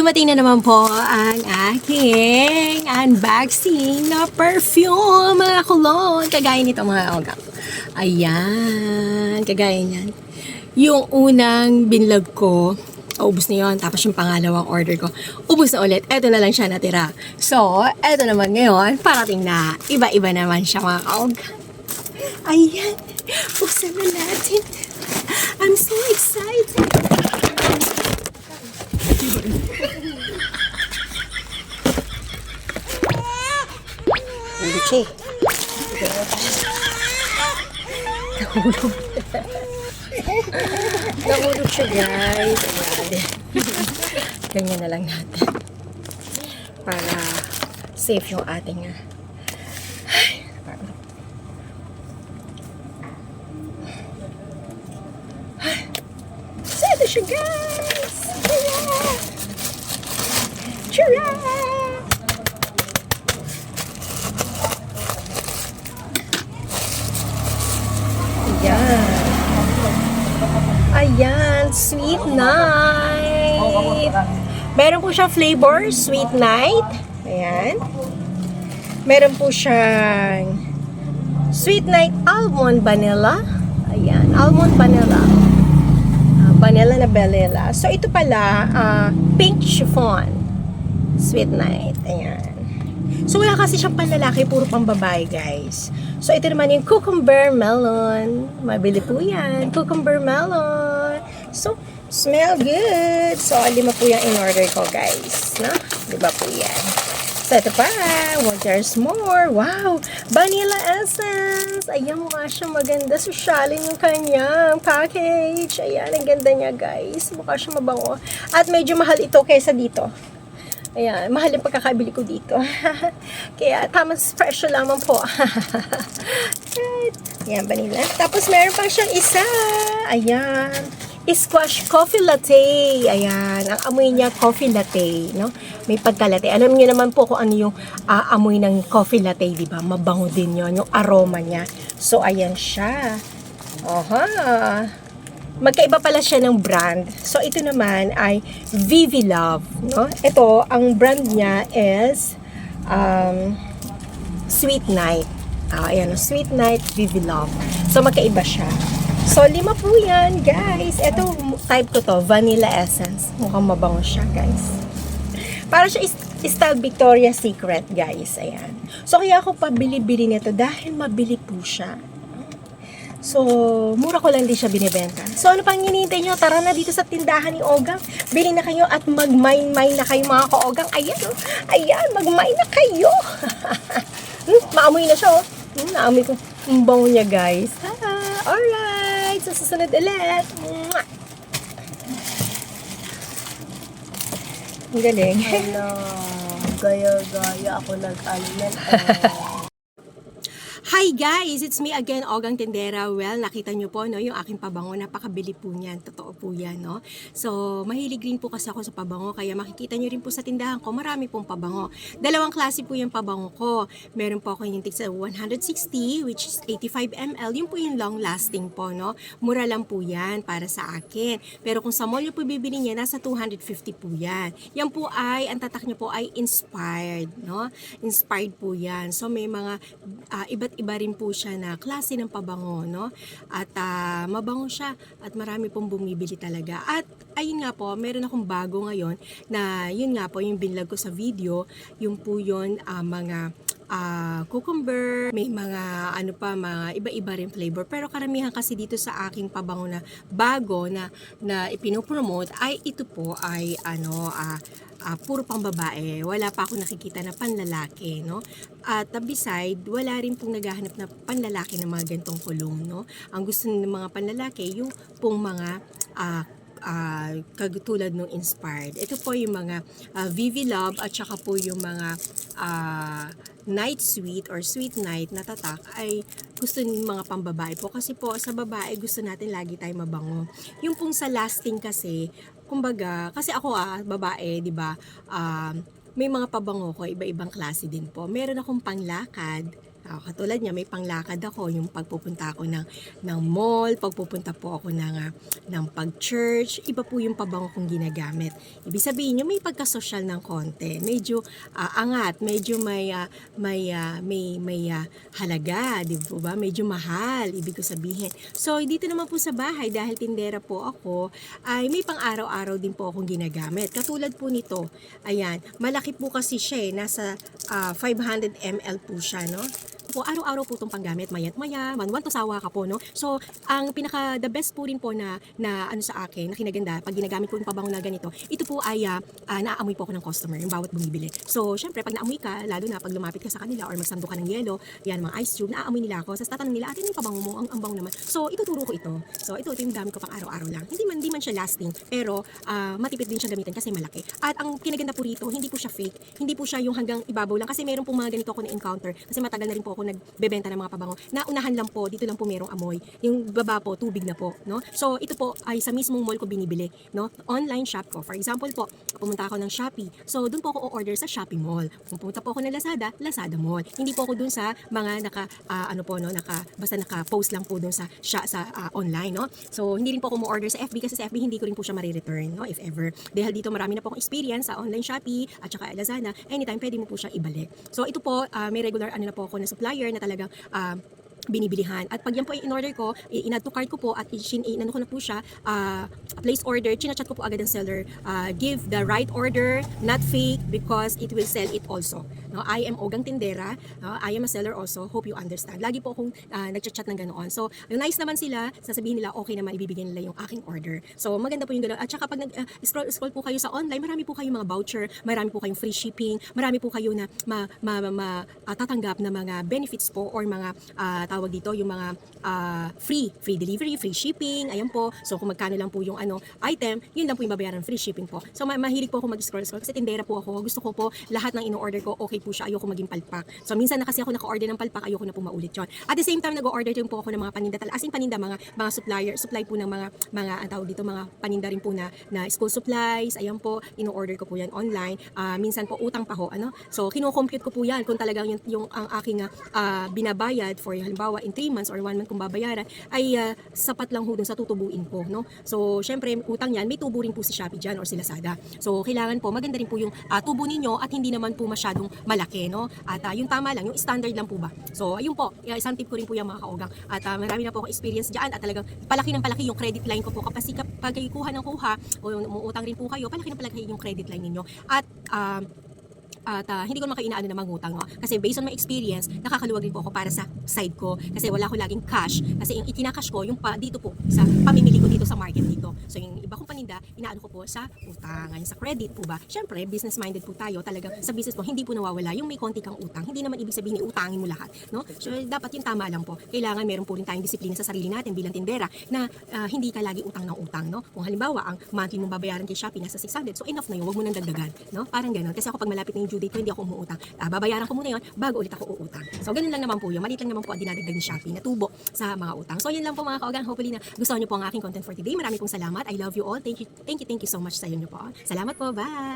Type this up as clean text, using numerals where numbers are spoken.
dumating na naman po ang aking unboxing na perfume, mga cologne. Kagaya nito mga ogam. Ayan, kagaya niyan. Yung unang binlog ko, ubos na yun. Tapos yung pangalawang order ko, ubos na ulit. Eto na lang siya natira. So, eto naman ngayon, parating na. Iba-iba naman siya mga kaogam. Ayan, buksan na natin. I'm so excited. Luchi. Nahulog. Nahulog siya, guys. Ganyan na lang natin. Para safe yung ating ito siya, guys. Chira! Ayan. Ayan, Sweet Night. Meron po siyang flavor, Sweet Night. Ayan. Meron po siyang Sweet Night Almond Vanilla. Ayan, Almond Vanilla. Vanilla na Bellella. So, ito pala, pink chiffon. Sweet Night. Ayan. So, wala kasi siyang panlalaki, puro pang babae, guys. So, ito naman yung cucumber melon. Mabili po yan. Cucumber melon. So, smell good. So, 5 po yung in-order ko, guys. No? Diba po yan? So, ito pa. Well, there's more. Wow! Vanilla essence. Ayan, mukha siyang maganda. Sosyalin yung kanyang package. Ayan, ang ganda niya, guys. Mukha siyang mabango. At medyo mahal ito kaysa dito. Ayan, mahal yung pagkakabili ko dito. Kaya, tamang presyo lamang po. Ayan, vanilla. Tapos, meron pa siyang isa. Ayan. Squash coffee latte. Ayan. Ang amoy niya, coffee latte. No? May pagka-latte. Alam niyo naman po kung ano yung amoy ng coffee latte, di ba? Mabango din yon, yung aroma niya. So, ayan siya. Aha. Magkaiba pala siya ng brand. So, ito naman ay Vivi Love. No? Ito, ang brand niya is Sweet Night. Ayan, Sweet Night Vivi Love. So, magkaiba siya. So, 5 po yan, guys. Ito, type ko to, Vanilla Essence. Mukhang mabango siya, guys. Para siya style Victoria's Secret, guys. Ayan. So, kaya ako pabili-bili nito dahil mabili po siya. So, mura ko lang din siya binibenta. So, ano pang hinihintay nyo? Tara na dito sa tindahan ni Ogang. Bili na kayo at mag-mine-mine na kayo, mga ka-Ogang. Ayan, oh. Ayan, mag-mine na kayo. Maamoy na siya, oh. Naamoy ko. Ang bango niya, guys. Alright. So, susunod ulit. Ang galing. Hello. Gaya-gaya ako nag-alman. Hi guys! It's me again, Ogang Tendera. Well, nakita nyo po, no, yung aking pabango. Napakabili po niyan. Totoo po yan, no? So, mahilig rin po kasi ako sa pabango. Kaya makikita nyo rin po sa tindahan ko, marami pong pabango. Dalawang klase po yung pabango ko. Meron po ako yung tigsa 160, which is 85 ml. Yun po yung long lasting po, no? Mura lang po yan para sa akin. Pero kung sa mall nyo po bibili niya, nasa 250 po yan. Yan po ay, ang tatak nyo po ay inspired, no? Inspired po yan. So, may mga iba't iba rin po siya na klase ng pabango, no? At mabango siya at marami pong bumibili talaga. At ayun nga po, meron akong bago ngayon na yun nga po yung binlog ko sa video, yung po yun mga cucumber, may mga ano pa, mga iba-iba rin flavor. Pero karamihan kasi dito sa aking pabango na bago na ipinopromote ay ito po ay puro pang babae. Wala pa ako nakikita na panlalaki, no? At beside, wala rin pong naghahanap na panlalaki ng mga gantong kulong, no? Ang gusto ng mga panlalaki, yung pong mga kagutulad ng inspired. Ito po yung mga Vivi Love at saka po yung mga Night Sweet or Sweet Night na tatak ay gusto ng mga pambabae po. Kasi po sa babae gusto natin lagi tayo mabango. Yung pong sa lasting kasi, kumbaga, kasi ako babae, di ba? May mga pabango ko, iba-ibang klase din po. Meron akong panglakad, Katulad niya, may panglakad ako, yung pagpupunta ako ng mall, pagpupunta po ako ng pag-church, iba po yung pabango kong ginagamit. Ibig sabihin nyo, may pagkasosyal ng konti. Medyo angat, medyo may halaga, di ba? Medyo mahal, ibig ko sabihin. So, dito naman po sa bahay, dahil tindera po ako, ay may pang-araw-araw din po akong ginagamit. Katulad po nito, ayan, malaki po kasi siya nasa 500 ml po siya, no? Po, araw-araw po itong panggamit, mayat-maya, manwan to sawa ka po, no? So, ang the best po rin po na ano sa akin, na kinaganda, pag ginagamit ko yung pabango na ganito, ito po ay naaamoy po ako ng customer, yung bawat bumibili. So, syempre, pag naamoy ka, lalo na pag lumapit ka sa kanila or magsando ka ng yelo, yan, mga ice cube, naaamoy nila ako. Tapos tatanong nila, yung pabango mo, ang bango naman. So, ituturo ko ito. So, ito yung gamit ko pang araw-araw lang. Hindi man siya lasting, pero matipid din siya gamitin kasi malaki. At ang kinaganda po rito, hindi po siya fake, hindi po siya yung hanggang ibabaw lang, kasi meron po mga ganito ako na-encounter, kasi matagal na rin po ako nagbebenta ng mga pabango. Naunahan lang po, dito lang po merong amoy. Yung baba po, tubig na po, no? So, ito po ay sa mismong mall ko binibili, no? Online shop ko. For example po, pumunta ako ng Shopee. So, doon po ako o-order sa Shopee Mall. Kung pumunta po ako ng Lazada, Lazada Mall. Hindi po ako doon sa mga basta naka-post lang po doon sa online, no? So, hindi rin po ako mo-order sa FB, kasi sa FB hindi ko rin po siya ma-return, no? If ever. Dahil dito marami na po akong experience sa online Shopee at saka Lazada, anytime pwede mo po siyang ibalik. So, ito po, may regular na po ako na supplier na talagang binibilihan. At pag yan po ay in-order ko, in-add to cart ko po at inano ko na po siya, place order, chinachat ko po agad ang seller, give the right order, not fake, because it will sell it also. No, I am Ogang Tindera, I am a seller also, hope you understand. Lagi po akong nagchat-chat ng ganoon. So, nice naman sila, sasabihin nila, okay naman, ibibigyan nila yung aking order. So, maganda po yung ganoon. At saka pag scroll po kayo sa online, marami po kayong mga voucher, marami po kayong free shipping, marami po kayo na tatanggap na mga benefits po or mga tawag dito, yung mga free delivery, free shipping, ayan po. So, kung magkano lang po yung item, yun lang po yung babayaran, free shipping po. So, mahilig po ako mag-scroll kasi tindera po ako. Gusto ko po, lahat ng in-order ko, okay po siya. Ayoko maging palpak. So, minsan na kasi ako naka-order ng palpak, ayoko na po maulit yun. At the same time, nag-order din po ako ng mga paninda, as in paninda, mga supply po ng ang tawag dito, mga paninda rin po na school supplies, ayan po, in-order ko po yan online. Minsan po, utang pa ho, So, kino-compute ko po yan kung talagang yung ang aking binabayad for halimbawa in 3 months or 1 month kung babayaran ay sapat lang ho dun sa tutubuin ko, no? So, syempre, utang yan, may tubo rin po si Shopee dyan or si Lazada. So, kailangan po, maganda rin po yung tubo ninyo at hindi naman po masyadong malaki, no? At yung tama lang, yung standard lang po ba? So, ayun po, isang tip ko rin po yung mga kaogang. At marami na po akong experience dyan at talagang palaki ng palaki yung credit line ko po. Kapag kayo kuha ng kuha o umuutang rin po kayo, palaki ng palaki yung credit line ninyo. At hindi ko naman kainaano na mangutang, no? Kasi based on my experience, nakakaluwag din po ako para sa side ko. Kasi wala ko laging cash. Kasi yung itinakash ko, yung dito po, sa pamimili ko dito sa market dito. So yung iba kong paninda, inaano ko po sa utang, sa credit po ba. Siyempre, business-minded po tayo. Talagang sa business po, hindi po nawawala yung may konti kang utang. Hindi naman ibig sabihin utangin mo lahat, no? So dapat yung tama lang po. Kailangan meron po rin tayong disiplina sa sarili natin bilang tindera na hindi ka lagi utang ng utang, no? Kung halimbawa, ang monthly mong babayaran kay Shopee nasa 600, so enough na yun, wag mo nang dagdagan, no? Parang gano'n. Kasi ako pag malapit na yung due date ko, hindi ako umuutang. Babayaran ko muna yun bago ulit ako uutang. So ganun lang naman po yun. Maliit lang naman po ang dinadagdag ni Shopee na tubo sa mga utang. So yun lang po mga kaogang. Hopefully na gusto niyo po ang aking content for today. Marami pong salamat. I love you all. Thank you so much sa inyo po. Salamat po. Bye!